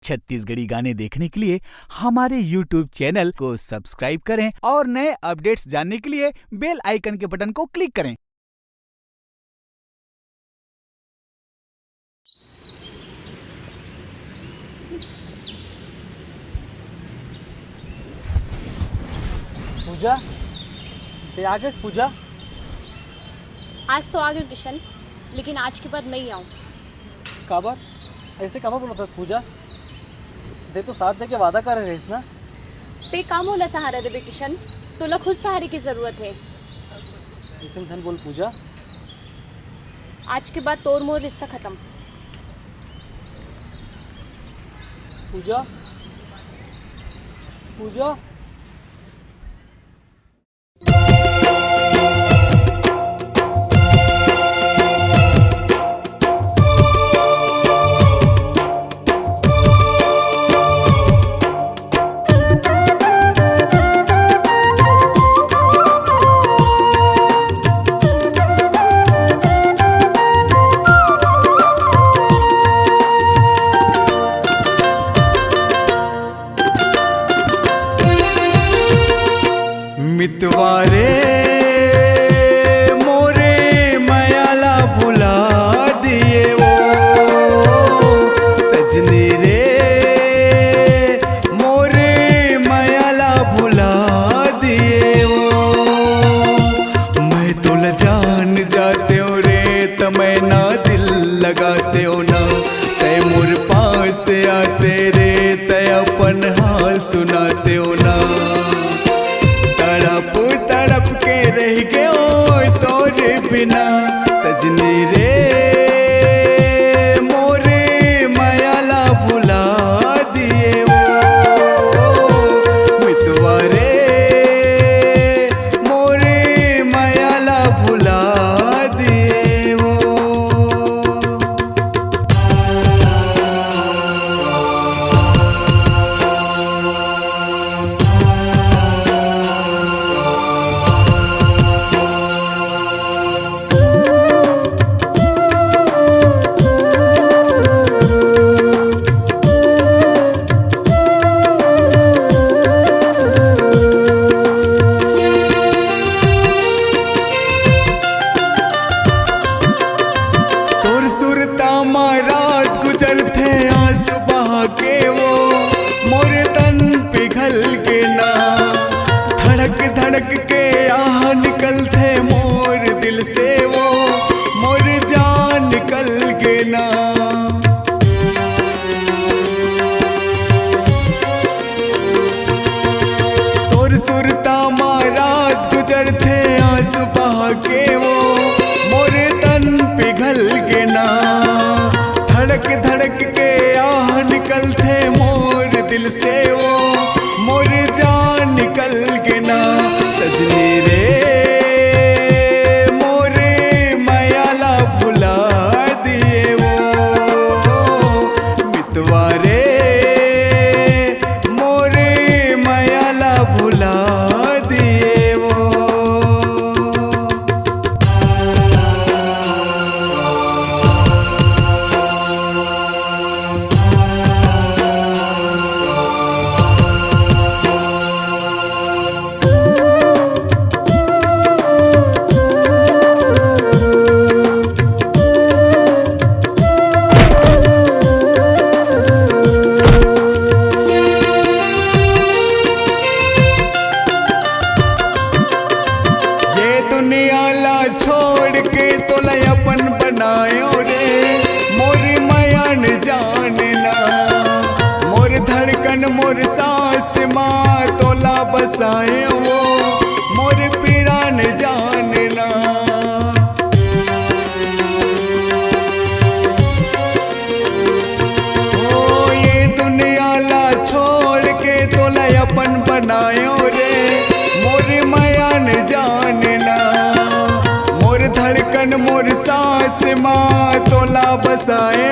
छत्तीसगढ़ी गाने देखने के लिए हमारे YouTube चैनल को सब्सक्राइब करें और नए अपडेट्स जानने के लिए बेल आइकन के बटन को क्लिक करें। पूजा, ते आ गए पूजा? आज तो आ गए किशन, लेकिन आज के बाद नहीं आऊँ। काबर ऐसे काबर बोला था पूजा? दे तो साथ दे के वादा कर रहे ना। ते काम होला सहारा देवे किशन, तुला खुद सहारे की जरूरत है। इंसान बोल पूजा, आज के बाद तोर मोर रिश्ता खत्म। पूजा पूजा मितवारे मोरे मयाला भुला दिए वो सजनी रे, मोरे मयाला भुला दिए वो। मैं तो जान जाते हो रे, तमें ना दिल लगाते हो ना, तय मोर पास आते रे, तय अपन हाल सुनाते हो ना। तड़प तड़प के रह गए तोरे बिना सजनी रे, मोरे मयाला भुला दिए वो। मितवारे मोरे मयाला भुला दिए वो। रात गुजर थे आंसू बहा के वो, मोर तन पिघल के ना, धड़क धड़क के आह निकल थे मोर दिल से वो, मोर जान निकल के ना। तोर सुरता रात गुजर थे आंसू बहा के वो, मोर तन पिघल के ना, धड़क धड़क के आह निकल थे मोर दिल से वो, मोर जान निकल के ना। सजनी रे मोरे मयाला भुला दिए वो। मितवारे मोरे मयाला भुला दिए वो। दुनियाला छोड़ के तोला अपन बनायो रे, मोर माया न जानना, मोर धड़कन मोर सांस माँ तोला बसाए वो, मोर पीड़ा न जानना। ओ ये दुनियाला छोड़ के तोला अपन बनायो रे, मोर माया न जानना, मोर धड़कन मोर सांस माँ तोला बसाए